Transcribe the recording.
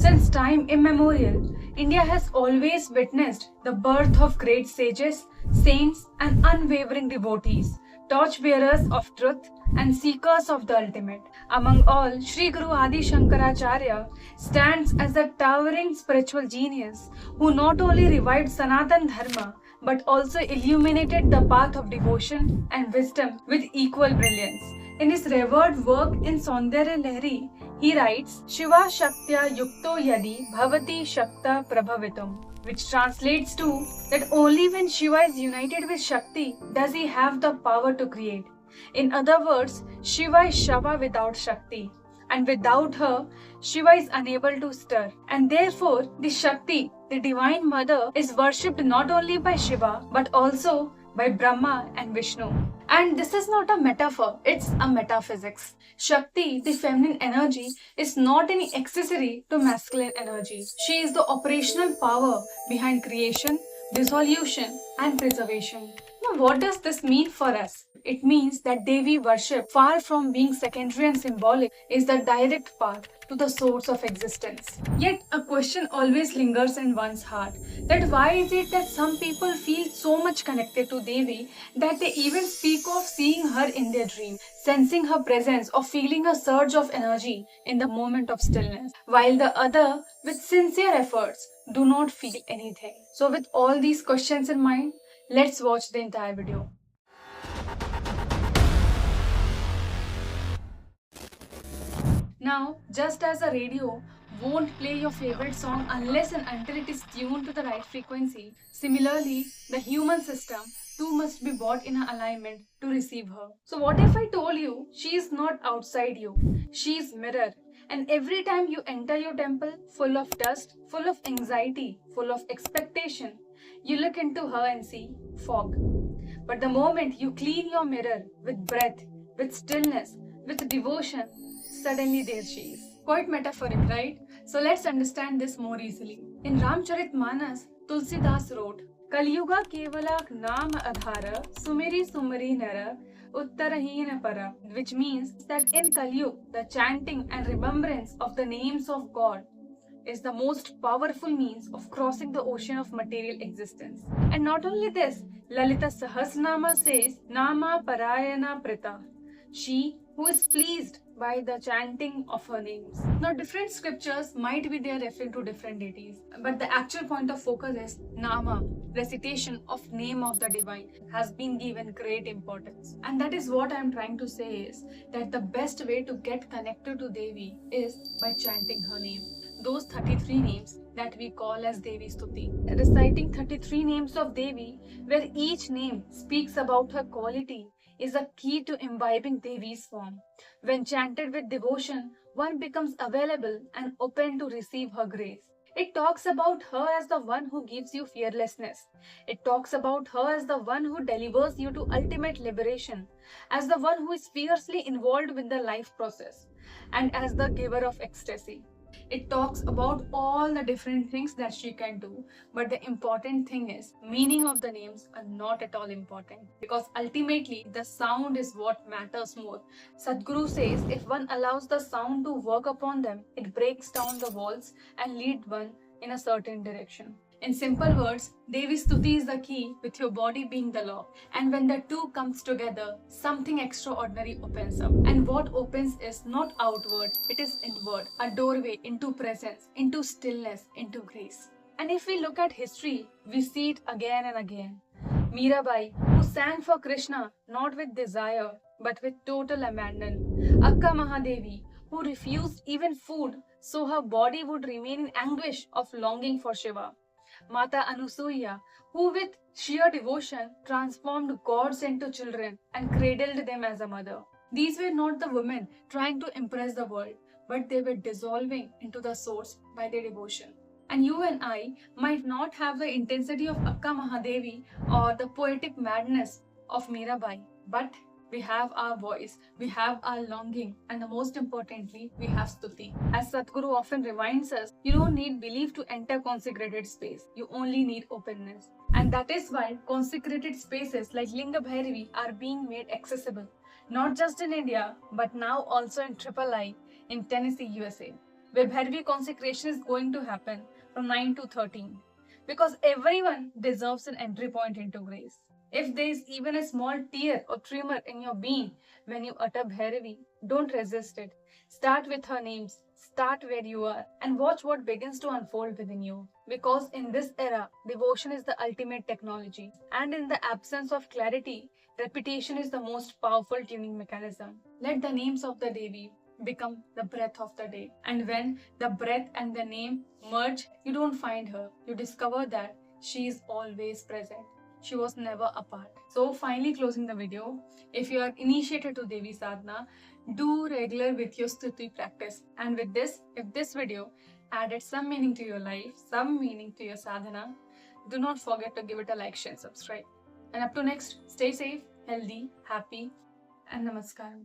Since time immemorial, India has always witnessed the birth of great sages, saints, and unwavering devotees, torchbearers of truth and seekers of the ultimate. Among all, Sri Guru Adi Shankaracharya stands as a towering spiritual genius who not only revived Sanatan Dharma but also illuminated the path of devotion and wisdom with equal brilliance. In his revered work in Saundarya Lahari, he writes, Shiva Shaktya Yukto Yadi Bhavati Shakta Prabhavitum, which translates to that only when Shiva is united with Shakti does he have the power to create. In other words, Shiva is Shava without Shakti, and without her, Shiva is unable to stir. And therefore, the Shakti, the Divine Mother, is worshipped not only by Shiva but also by Brahma and Vishnu. And this is not a metaphor, it's a metaphysics. Shakti, the feminine energy, is not any accessory to masculine energy. She is the operational power behind creation, dissolution, and preservation. Now, what does this mean for us? It means that Devi worship, far from being secondary and symbolic, is the direct path to the source of existence. Yet, a question always lingers in one's heart that why is it that some people feel so much connected to Devi that they even speak of seeing her in their dream, sensing her presence, or feeling a surge of energy in the moment of stillness, while the other, with sincere efforts, do not feel anything. So, with all these questions in mind, let's watch the entire video. Now, just as a radio won't play your favorite song unless and until it is tuned to the right frequency, similarly, the human system too must be brought in alignment to receive her. So, what if I told you she is not outside you? She is mirror. And every time you enter your temple full of dust, full of anxiety, full of expectation, you look into her and see fog. But the moment you clean your mirror with breath, with stillness, with devotion, suddenly there she is. Quite metaphoric, right? So let's understand this more easily. In Ramcharitmanas, Tulsidas wrote, Kalyuga kevala naam adhara, sumiri sumiri nara, uttarahina para, which means that in Kalyug, the chanting and remembrance of the names of God is the most powerful means of crossing the ocean of material existence. And not only this, Lalita Sahasranama says, Nama Parayana Prita, she who is pleased by the chanting of her names. Now, different scriptures might be there referring to different deities, but the actual point of focus is Nama, recitation of name of the divine, has been given great importance. And that is what I am trying to say is that the best way to get connected to Devi is by chanting her name. Those 33 names that we call as Devi Stuti. Reciting 33 names of Devi, where each name speaks about her quality, is a key to imbibing Devi's form. When chanted with devotion, one becomes available and open to receive her grace. It talks about her as the one who gives you fearlessness. It talks about her as the one who delivers you to ultimate liberation, as the one who is fiercely involved with the life process, and as the giver of ecstasy. It talks about all the different things that she can do, but the important thing is meaning of the names are not at all important, because ultimately the sound is what matters more. Sadhguru says if one allows the sound to work upon them, it breaks down the walls and lead one in a certain direction. In simple words, Devi Stuti is the key, with your body being the lock. And when the two comes together, something extraordinary opens up. And what opens is not outward, it is inward. A doorway into presence, into stillness, into grace. And if we look at history, we see it again and again. Mirabai, who sang for Krishna not with desire, but with total abandon. Akka Mahadevi, who refused even food so her body would remain in anguish of longing for Shiva. Mata Anusuya, who with sheer devotion transformed gods into children and cradled them as a mother. These were not the women trying to impress the world, but they were dissolving into the source by their devotion. And you and I might not have the intensity of Akka Mahadevi or the poetic madness of Mirabai, but we have our voice, we have our longing, and the most importantly, we have stuti. As Sadhguru often reminds us, you don't need belief to enter consecrated space, you only need openness. And that is why consecrated spaces like Linga Bhairavi are being made accessible, not just in India, but now also in Triple I in Tennessee, USA. where Bhairavi consecration is going to happen from 9 to 13. Because everyone deserves an entry point into grace. If there is even a small tear or tremor in your being when you utter Bhairavi, don't resist it. Start with her names, start where you are, and watch what begins to unfold within you. Because in this era, devotion is the ultimate technology, and in the absence of clarity, repetition is the most powerful tuning mechanism. Let the names of the Devi become the breath of the day. And when the breath and the name merge, you don't find her. You discover that she is always present. She was never apart. So finally closing the video, if you are initiated to Devi Sadhana, do regular with your Stuti practice. And with this, if this video added some meaning to your life, some meaning to your sadhana, do not forget to give it a like, share, subscribe. And up to next, stay safe, healthy, happy, and namaskaram.